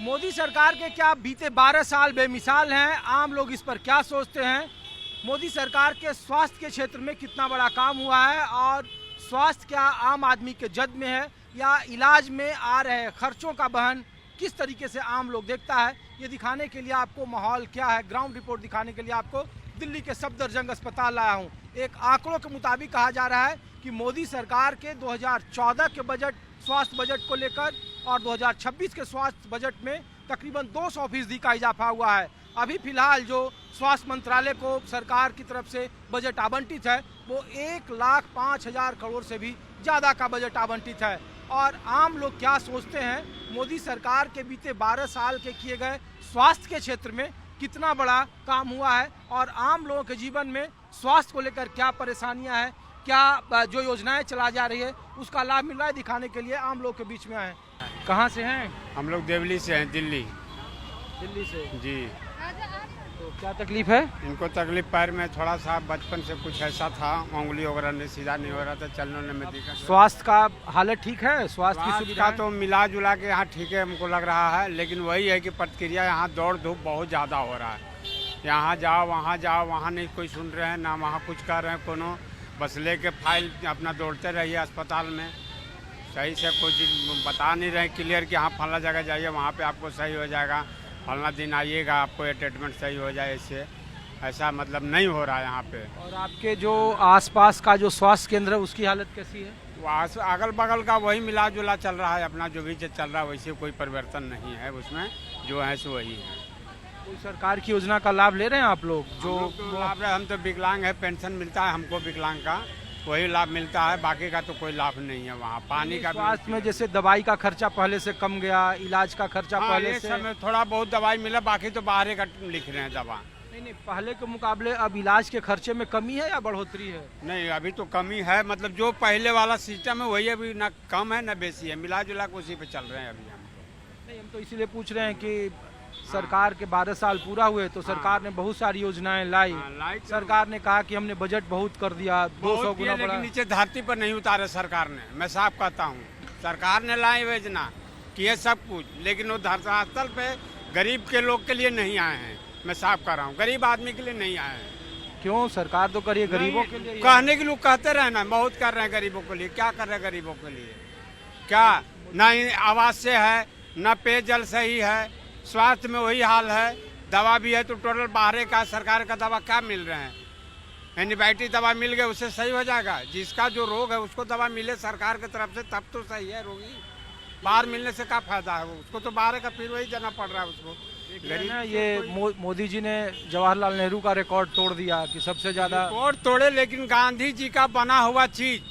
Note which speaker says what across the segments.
Speaker 1: मोदी सरकार के क्या बीते 12 साल बेमिसाल हैं, आम लोग इस पर क्या सोचते हैं? मोदी सरकार के स्वास्थ्य के क्षेत्र में कितना बड़ा काम हुआ है और स्वास्थ्य क्या आम आदमी के जद में है या इलाज में आ रहे खर्चों का वहन किस तरीके से आम लोग देखता है, ये दिखाने के लिए आपको माहौल क्या है, ग्राउंड रिपोर्ट दिखाने के लिए आपको दिल्ली के सफदरजंग अस्पताल लाया हूँ। एक आंकड़ों के मुताबिक कहा जा रहा है कि मोदी सरकार के 2014 के बजट स्वास्थ्य बजट को लेकर और 2026 के स्वास्थ्य बजट में तकरीबन 200% का इजाफा हुआ है। अभी फिलहाल जो स्वास्थ्य मंत्रालय को सरकार की तरफ से बजट आवंटित है वो 1,05,000 करोड़ से भी ज़्यादा का बजट आवंटित है। और आम लोग क्या सोचते हैं, मोदी सरकार के बीते 12 साल के किए गए स्वास्थ्य के क्षेत्र में कितना बड़ा काम हुआ है और आम लोगों के जीवन में स्वास्थ्य को लेकर क्या परेशानियां हैं, क्या जो योजनाएं चला जा रही है उसका लाभ मिल रहा है, दिखाने के लिए आम लोग के बीच में आए। कहाँ से हैं?
Speaker 2: हम लोग देवली से हैं, दिल्ली
Speaker 1: से
Speaker 2: जी।
Speaker 1: तो क्या तकलीफ है?
Speaker 2: इनको तकलीफ पैर में थोड़ा सा बचपन से कुछ ऐसा था, उंगली वगैरह नहीं सीधा नहीं हो रहा था, चलने में दिक्कत।
Speaker 1: स्वास्थ्य का हालत ठीक है? स्वास्थ्य की सुविधा
Speaker 2: तो मिला जुला के यहाँ ठीक है हमको लग रहा है, लेकिन वही है कि प्रतिक्रिया यहाँ दौड़ धूप बहुत ज़्यादा हो रहा है। यहाँ जाओ वहाँ नहीं कोई सुन रहे हैं, ना वहाँ कुछ कर रहे हैं कोनो, बस लेके फाइल अपना दौड़ते रहिए अस्पताल में। सही से कोई चीज़ बता नहीं रहे क्लियर कि हाँ फला जगह जाइए वहाँ पे आपको सही हो जाएगा, फलना दिन आइएगा आपको ये ट्रीटमेंट सही हो जाए। इससे ऐसा मतलब नहीं हो रहा है यहाँ पे।
Speaker 1: और आपके जो आसपास का जो स्वास्थ्य केंद्र है उसकी हालत कैसी है?
Speaker 2: वहाँ अगल बगल का वही मिला जुला चल रहा है, अपना जो भी चल रहा है वैसे कोई परिवर्तन नहीं है उसमें, जो है सो वही है।
Speaker 1: कोई सरकार की योजना का लाभ ले रहे हैं आप लोग? जो
Speaker 2: लाभ हम तो विकलांग है, पेंशन मिलता है हमको विकलांग का, वही लाभ मिलता है, बाकी का तो कोई लाभ नहीं है। वहाँ पानी का
Speaker 1: स्वास्थ्य में जैसे दवाई का खर्चा पहले से कम गया, इलाज का खर्चा पहले से
Speaker 2: समय थोड़ा बहुत दवाई मिला, बाकी तो बाहर का लिख रहे हैं दवा।
Speaker 1: नहीं, पहले के मुकाबले अब इलाज के खर्चे में कमी है या बढ़ोतरी है?
Speaker 2: नहीं, अभी तो कमी है, मतलब जो पहले वाला सिस्टम है वही अभी ना कम है ना बेसी है, मिला जुला के उसी पे चल रहे हैं अभी हम।
Speaker 1: नहीं, हम तो इसीलिए पूछ रहे हैं कि सरकार के 12 साल पूरा हुए तो सरकार ने बहुत सारी योजनाएं लाई। सरकार ने कहा कि हमने बजट बहुत कर दिया, 200 गुना बढ़ा।
Speaker 2: नीचे धरती पर नहीं उतारे सरकार ने, मैं साफ कहता हूँ। सरकार ने लाई योजना किए सब कुछ, लेकिन वो धरातल पे गरीब के लोग के लिए नहीं आए हैं। मैं साफ कर रहा हूँ, गरीब आदमी के लिए नहीं आए हैं।
Speaker 1: क्यों? सरकार तो करिए गरीबों के लिए।
Speaker 2: कहने के लोग कहते रहे ना, बहुत कर रहे हैं गरीबों के लिए। क्या कर रहे हैं गरीबों के लिए? क्या ना आवास से है, ना पेयजल सही है, स्वास्थ्य में वही हाल है। दवा भी है तो टोटल बाहर का सरकार का दवा क्या मिल रहे हैं? एंटीबायोटिक दवा मिल गए उससे सही हो जाएगा? जिसका जो रोग है उसको दवा मिले सरकार की तरफ से तब तो सही है। रोगी बाहर मिलने से क्या फायदा है? उसको तो बाहर का फिर वही जाना पड़ रहा है उसको।
Speaker 1: ये मोदी जी ने जवाहरलाल नेहरू का रिकॉर्ड तोड़ दिया कि सबसे ज्यादा
Speaker 2: रिकॉर्ड तोड़े, लेकिन गांधी जी का बना हुआ चीज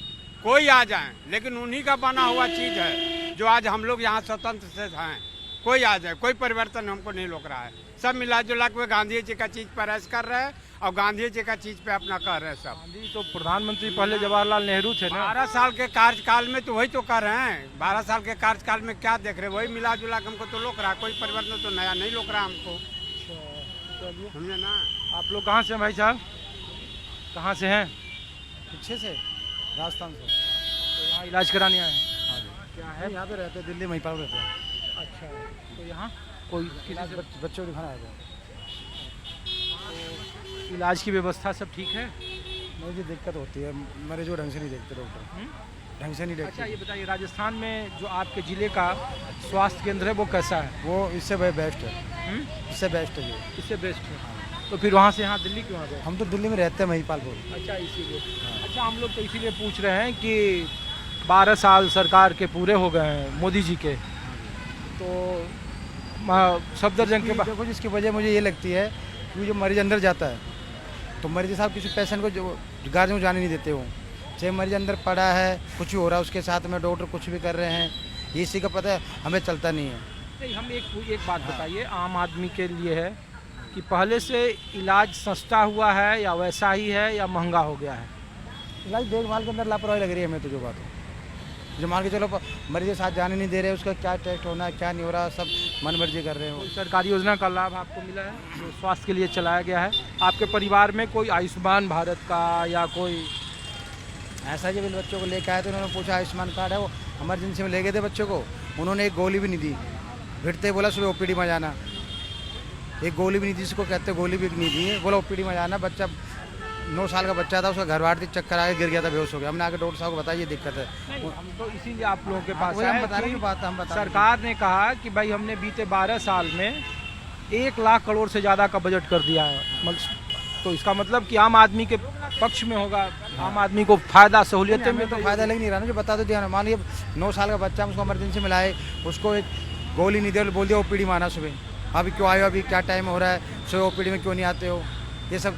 Speaker 2: कोई आ जाए, लेकिन उन्हीं का बना हुआ चीज है जो आज हम लोग यहाँ स्वतंत्र से हैं। कोई आ जाए, कोई परिवर्तन हमको नहीं रोक रहा है। सब मिला जुला के गांधी जी का चीज पर ऐश कर रहे हैं और गांधी जी का चीज पे अपना कर रहे हैं सब।
Speaker 1: गांधी तो प्रधानमंत्री पहले जवाहरलाल नेहरू थे ना।
Speaker 2: 12 साल के कार्यकाल में तो वही तो कर रहे हैं। 12 साल के कार्यकाल में क्या देख रहे हैं? वही मिला जुला के हमको तो रोक रहा है। कोई परिवर्तन तो नया नहीं रोक रहा हमको, समझे ना।
Speaker 1: आप लोग कहाँ से हैं भाई साहब? कहाँ से हैं?
Speaker 3: पीछे से, राजस्थान से।
Speaker 1: तो यहाँ इलाज कराने आए हैं?
Speaker 3: क्या है? यहाँ पे रहते हैं, दिल्ली महिपाल रहते हैं।
Speaker 1: अच्छा, तो यहाँ कोई
Speaker 3: बच्चों को दिखाना है?
Speaker 1: तो इलाज की व्यवस्था सब ठीक है?
Speaker 3: नहीं जी, दिक्कत होती है, मरीजों ढंग से नहीं देखते डॉक्टर, ढंग से नहीं देखते।
Speaker 1: अच्छा, ये बताइए राजस्थान में जो आपके ज़िले का स्वास्थ्य केंद्र है वो कैसा है?
Speaker 3: वो इससे बेस्ट है। इससे बेस्ट है जी।
Speaker 1: इससे बेस्ट है। तो फिर वहाँ से यहाँ दिल्ली क्यों आ गए?
Speaker 3: हम तो दिल्ली में रहते हैं, महिपालपुर।
Speaker 1: अच्छा, इसीलिए। अच्छा, हम लोग तो इसीलिए पूछ रहे हैं कि 12 साल सरकार के पूरे हो गए हैं मोदी जी के, तो सफदरजंग के
Speaker 3: देखो जिसकी वजह मुझे ये लगती है कि जो मरीज अंदर जाता है तो मरीज साहब किसी पेशेंट को जो गार्जियन को जाने नहीं देते हो। चाहे मरीज अंदर पड़ा है, कुछ भी हो रहा है उसके साथ में डॉक्टर कुछ भी कर रहे हैं, ये इसी का पता है, हमें चलता नहीं है।
Speaker 1: नहीं, हम एक बात बताइए आम आदमी के लिए है कि पहले से इलाज सस्ता हुआ है या वैसा ही है या महंगा हो गया है?
Speaker 3: इलाज देखभाल के अंदर लापरवाही लग रही है हमें तो। जो बात है, जो मान के चलो मरीज के साथ जाने नहीं दे रहे, उसका क्या टेस्ट होना है क्या नहीं हो रहा, सब मन मर्जी कर रहे हो।
Speaker 1: सरकारी योजना का लाभ आपको मिला है जो स्वास्थ्य के लिए चलाया गया है? आपके परिवार में कोई आयुष्मान भारत का या कोई
Speaker 3: ऐसा जब इन बच्चों को लेकर आए तो उन्होंने पूछा आयुष्मान कार्ड है? वो इमरजेंसी में ले गए थे बच्चों को, उन्होंने एक गोली भी नहीं दी। भिड़ते ही बोला सुबह ओपीडी में जाना, एक गोली भी नहीं दी, जिसको कहते गोली भी नहीं दी, बोला ओपीडी में जाना। बच्चा 9 साल का बच्चा था, उसका घर बार चक्कर आके गिर गया था, बेहोश हो गया। हमने आके डॉक्टर साहब को बताया ये दिक्कत है।
Speaker 1: हम तो इसीलिए आप लोगों के पास
Speaker 3: वही हम
Speaker 1: आए
Speaker 3: बता रहे
Speaker 1: कि
Speaker 3: हैं, बात हम बता रहे हैं।
Speaker 1: सरकार ने कहा कि भाई हमने बीते 12 साल में 1 लाख करोड़ से ज़्यादा का बजट कर दिया है, तो इसका मतलब कि आम आदमी के पक्ष में होगा, आम आदमी को फायदा सहूलियतें में
Speaker 3: तो फायदा लग नहीं रहा ना, जो बता दो दिया ना। मान लीजिए 9 साल का बच्चा, उसको इमरजेंसी में लाए, उसको एक गोली नहीं दे, बोल दिया ओपीडी में आना सुबह। अभी क्यों आए हो, अभी क्या टाइम हो रहा है, सुबह ओपीडी में क्यों नहीं आते हो, ये सब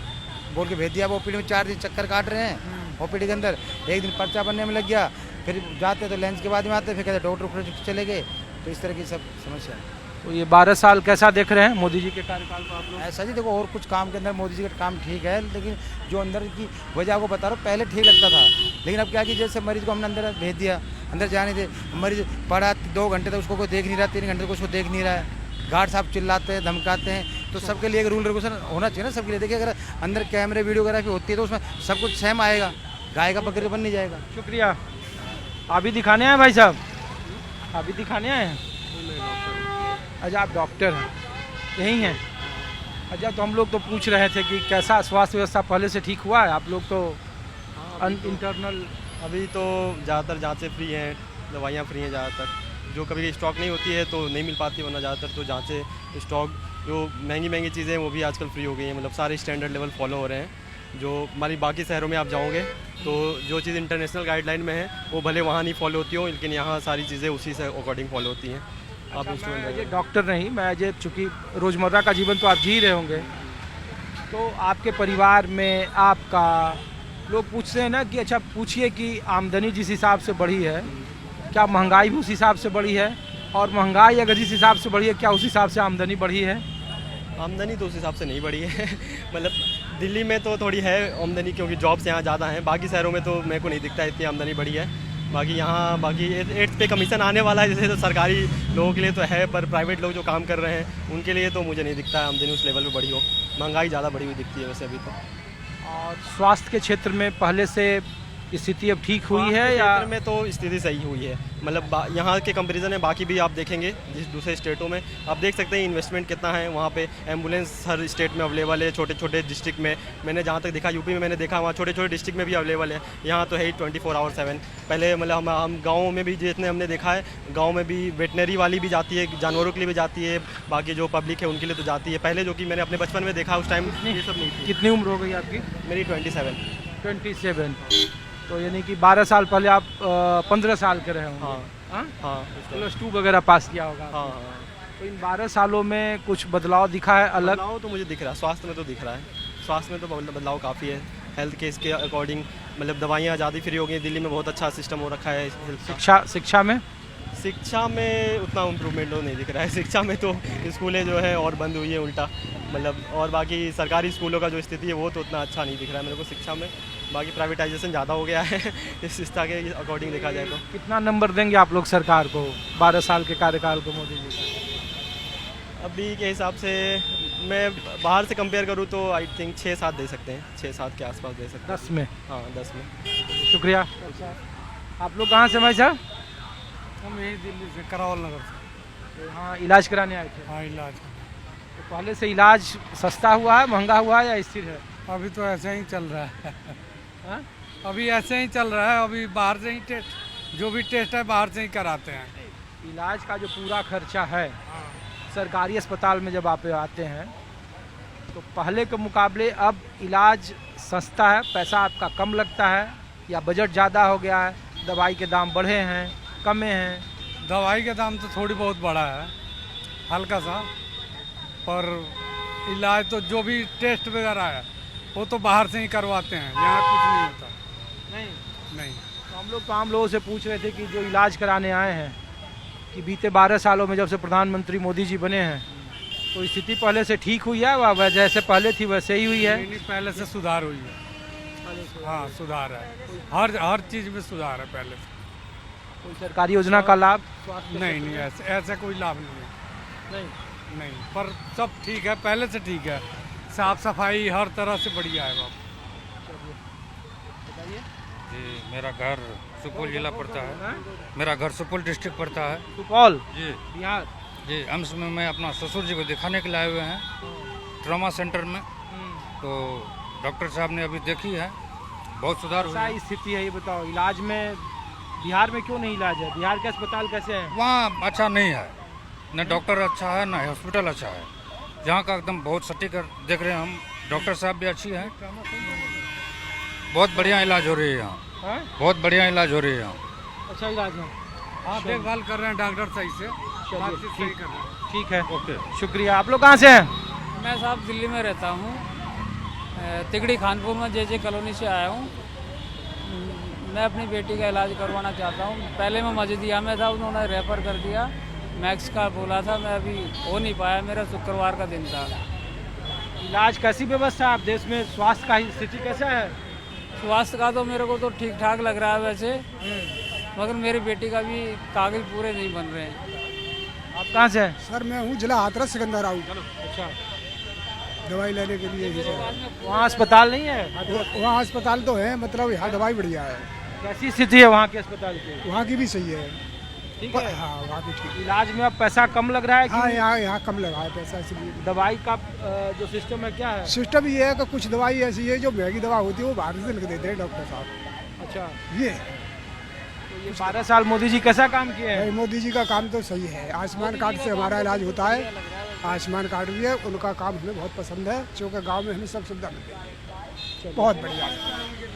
Speaker 3: बोल के भेज दिया। अब ओपीडी में 4 दिन चक्कर काट रहे हैं ओपीडी के अंदर, एक दिन पर्चा बनने में लग गया, फिर जाते तो लंच के बाद में आते, फिर कहते डॉक्टर चले गए। तो इस तरह की सब समस्या है।
Speaker 1: तो ये 12 साल कैसा देख रहे हैं मोदी जी के कार्यकाल को आप लोग?
Speaker 3: ऐसा जी देखो, और कुछ काम के अंदर मोदी जी का काम ठीक है, लेकिन जो अंदर की वजह को बता रहा हूँ, पहले ठीक लगता था, लेकिन अब क्या कि जैसे मरीज को हमने अंदर भेज दिया, अंदर जाने दे, मरीज पड़ा 2 घंटे तक उसको कोई देख नहीं रहा, 3 घंटे तक उसको देख नहीं रहा है, गार्ड साहब चिल्लाते हैं, धमकाते हैं। तो सबके लिए एक रूल रेगुलेशन होना चाहिए ना सबके लिए। देखिए अगर अंदर कैमरे वीडियोग्राफी होती है तो उसमें सब कुछ सेम आएगा, गाय का बकरी बन नहीं जाएगा।
Speaker 1: शुक्रिया। अभी दिखाने आए भाई साहब, अभी दिखाने आए हैं? अच्छा, आप डॉक्टर हैं, यही हैं? अच्छा, तो हम लोग तो पूछ रहे थे कि कैसा स्वास्थ्य व्यवस्था पहले से ठीक हुआ है? आप लोग तो इंटरनल
Speaker 4: अभी तो ज़्यादातर जांचें फ्री हैं, दवाइयाँ फ्री हैं ज़्यादातर, जो कभी स्टॉक नहीं होती है तो नहीं मिल पाती, वरना ज़्यादातर तो जांचें स्टॉक जो महंगी चीज़ें हैं वो भी आजकल फ्री हो गई हैं। मतलब सारे स्टैंडर्ड लेवल फॉलो हो रहे हैं। जो हमारी बाकी शहरों में आप जाओगे तो जो चीज़ इंटरनेशनल गाइडलाइन में है वो भले वहाँ नहीं फॉलो होती हो, लेकिन यहाँ सारी चीज़ें उसी से अकॉर्डिंग फॉलो होती हैं। आप
Speaker 1: मैं ये डॉक्टर नहीं, मैं ये चूँकि रोज़मर्रा का जीवन तो आप जी रहे होंगे, तो आपके परिवार में आपका लोग पूछते हैं ना कि अच्छा पूछिए कि आमदनी जिस हिसाब से बढ़ी है, क्या महंगाई भी उस हिसाब से बढ़ी है? और महंगाई अगर जिस हिसाब से बढ़ी है, क्या उस हिसाब से आमदनी बढ़ी है?
Speaker 4: आमदनी तो उस हिसाब से नहीं बढ़ी है मतलब दिल्ली में तो थोड़ी है आमदनी, क्योंकि जॉब्स यहाँ ज़्यादा हैं। बाकी शहरों में तो मेरे को नहीं दिखता इतनी आमदनी बढ़ी है। बाकी यहाँ बाकी 8th पे कमीशन आने वाला है, जैसे तो सरकारी लोगों के लिए तो है, पर प्राइवेट लोग जो काम कर रहे हैं उनके लिए तो मुझे नहीं दिखता है आमदनी उस लेवल पे बढ़ी हो। महंगाई ज़्यादा बढ़ी हुई दिखती है वैसे अभी तो।
Speaker 1: और स्वास्थ्य के क्षेत्र में पहले से स्थिति अब ठीक हुई है या?
Speaker 4: क्षेत्र में तो स्थिति सही हुई है, मतलब यहाँ के कंपैरिजन में बाकी भी आप देखेंगे जिस दूसरे स्टेटों में आप देख सकते हैं इन्वेस्टमेंट कितना है। वहाँ पे एम्बुलेंस हर स्टेट में अवेलेबल है, छोटे छोटे डिस्ट्रिक्ट में। मैंने जहाँ तक देखा यूपी में मैंने देखा वहाँ छोटे छोटे डिस्ट्रिक्ट में भी अवेलेबल है। यहाँ तो है ही 24/7। पहले मतलब हम गाँव में भी जितने हमने देखा है, गाँव में भी वेटनरी वाली भी जाती है, जानवरों के लिए भी जाती है, बाकी जो पब्लिक है उनके लिए तो जाती है। पहले जो कि मैंने अपने बचपन में देखा उस टाइम ये सब नहीं थी।
Speaker 1: कितनी उम्र हो गई आपकी?
Speaker 4: मेरी
Speaker 1: 27। तो यानी कि 12 साल पहले आप 15 साल के रहे होंगे।
Speaker 4: हाँ हाँ
Speaker 1: +2 वगैरह पास किया होगा।
Speaker 4: हाँ हाँ।
Speaker 1: तो इन 12 सालों में कुछ बदलाव दिखा है अलग?
Speaker 4: बदलाव तो मुझे दिख रहा है, स्वास्थ्य में तो दिख रहा है। स्वास्थ्य में तो बदलाव काफ़ी है। हेल्थ के इसके अकॉर्डिंग मतलब दवाइयाँ ज़्यादा फ्री हो गई। दिल्ली में बहुत अच्छा सिस्टम हो रखा है हेल्थ का।
Speaker 1: शिक्षा में
Speaker 4: उतना इम्प्रूवमेंट तो नहीं दिख रहा है। शिक्षा में तो स्कूलें जो है और बंद हुई है उल्टा, मतलब और बाकी सरकारी स्कूलों का जो स्थिति है वो तो उतना अच्छा नहीं दिख रहा है मेरे को शिक्षा में। बाकी प्राइवेटाइजेशन ज़्यादा हो गया है इस शिक्षा के अकॉर्डिंग देखा जाए तो।
Speaker 1: कितना नंबर देंगे आप लोग सरकार को 12 साल के कार्यकाल को मोदी जी का?
Speaker 4: अभी के हिसाब से मैं बाहर से कंपेयर करूँ तो आई थिंक 6-7 दे सकते हैं, 6-7 के आसपास दे सकते हैं।
Speaker 1: 10 में?
Speaker 4: हाँ 10 में।
Speaker 1: शुक्रिया। आप लोग कहाँ से भाई साहब?
Speaker 5: हम यही दिल्ली से, करावल नगर से।
Speaker 1: तो हाँ इलाज कराने आए थे?
Speaker 5: हाँ इलाज।
Speaker 1: तो पहले से इलाज सस्ता हुआ है, महंगा हुआ है या स्थिर है?
Speaker 5: अभी तो ऐसे ही चल रहा है
Speaker 1: हाँ?
Speaker 5: अभी ऐसे ही चल रहा है। अभी बाहर से ही टेस्ट, जो भी टेस्ट है बाहर से ही कराते हैं।
Speaker 1: इलाज का जो पूरा खर्चा है सरकारी अस्पताल में जब आप आते हैं तो पहले के मुकाबले अब इलाज सस्ता है, पैसा आपका कम लगता है या बजट ज़्यादा हो गया है, दवाई के दाम बढ़े हैं, कमे हैं?
Speaker 5: दवाई का दाम तो थोड़ी बहुत बढ़ा है, हल्का सा, पर इलाज तो जो भी टेस्ट वगैरह है वो तो बाहर से ही करवाते हैं, यहाँ कुछ नहीं होता। नहीं।
Speaker 1: तो हम लोग तो आम लोगों से पूछ रहे थे कि जो इलाज कराने आए हैं कि बीते 12 सालों में जब से प्रधानमंत्री मोदी जी बने हैं तो स्थिति पहले से ठीक हुई है वह जैसे पहले थी वैसे ही हुई है?
Speaker 5: नहीं, पहले से सुधार हुई है। हाँ सुधार है, हर चीज़ में सुधार है पहले से।
Speaker 1: कोई सरकारी योजना का लाभ?
Speaker 5: नहीं ऐसा कोई लाभ नहीं, पर सब ठीक है, पहले से ठीक है। साफ सफाई हर तरह से बढ़िया है बाबू।
Speaker 6: जी मेरा घर सुपौल जिला पड़ता है। मेरा घर सुपौल डिस्ट्रिक्ट पड़ता है।
Speaker 1: सुपौल
Speaker 6: जी
Speaker 1: बिहार?
Speaker 6: जी एम्स में मैं अपना ससुर जी को दिखाने के लिए आए हुए हैं ट्रॉमा सेंटर में। तो डॉक्टर साहब ने अभी देखी है, बहुत सुधार हुआ
Speaker 1: क्या
Speaker 6: है।
Speaker 1: स्थिति है ये बताओ, इलाज में बिहार में क्यों नहीं इलाज है? बिहार के अस्पताल कैसे हैं?
Speaker 6: वहाँ अच्छा नहीं है, न डॉक्टर अच्छा है न हॉस्पिटल अच्छा है। यहाँ का एकदम बहुत सटीक देख रहे हैं हम, डॉक्टर साहब भी अच्छी हैं, बहुत बढ़िया इलाज हो रही है यहाँ,
Speaker 1: हाँ?
Speaker 6: बहुत बढ़िया इलाज हो रही है यहाँ।
Speaker 1: अच्छा इलाज है।
Speaker 5: हाँ, देखभाल कर रहे हैं डॉक्टर सही से,
Speaker 1: चलिए,
Speaker 5: बातचीत सही कर रहे हैं।
Speaker 1: ठीक है, ओके, शुक्रिया। आप लोग कहाँ से हैं?
Speaker 7: मैं साहब दिल्ली में रहता हूँ, तिगड़ी खानपुर में जे कॉलोनी से आया हूँ। मैं अपनी बेटी का इलाज करवाना चाहता हूँ। पहले मैं मजदिया में था, उन्होंने रेफर कर दिया, मैक्स का बोला था, मैं अभी हो नहीं पाया, मेरा शुक्रवार का दिन था।
Speaker 1: इलाज कैसी व्यवस्था है आप देश में? स्वास्थ्य का स्थिति कैसा है?
Speaker 7: स्वास्थ्य का तो मेरे को तो ठीक ठाक लग रहा है वैसे, मगर मेरी बेटी का भी कागज पूरे नहीं बन रहे हैं।
Speaker 1: आप कहाँ से हैं?
Speaker 8: सर मैं हूँ जिला हाथरस सिकंदर आऊँ
Speaker 1: अच्छा,
Speaker 8: दवाई लेने के लिए ही सर।
Speaker 1: वहाँ अस्पताल नहीं है?
Speaker 8: वहाँ अस्पताल तो है, मतलब यहाँ दवाई बढ़िया है,
Speaker 1: कैसी स्थिति है वहाँ के अस्पताल की?
Speaker 8: वहाँ की भी सही है।
Speaker 1: ठीक है।
Speaker 8: हाँ वहाँ की ठीक।
Speaker 1: इलाज में अब पैसा कम लग रहा है
Speaker 8: हाँ
Speaker 1: कि
Speaker 8: यहाँ कम लगा है पैसा, इसलिए
Speaker 1: दवाई का जो सिस्टम है क्या है?
Speaker 8: सिस्टम ये है कि कुछ दवाई ऐसी है जो महंगी दवा होती है वो बाहर से लिख देते हैं डॉक्टर साहब।
Speaker 1: अच्छा,
Speaker 8: ये
Speaker 1: तो ये 12 साल मोदी जी कैसा काम किए हैं?
Speaker 8: भाई मोदी जी का काम तो सही है। आयुष्मान कार्ड से हमारा इलाज होता है, आयुष्मान कार्ड भी है, उनका काम हमें बहुत पसंद है, क्योंकि गाँव में हमें सब सुविधा मिलती है, बहुत बढ़िया है।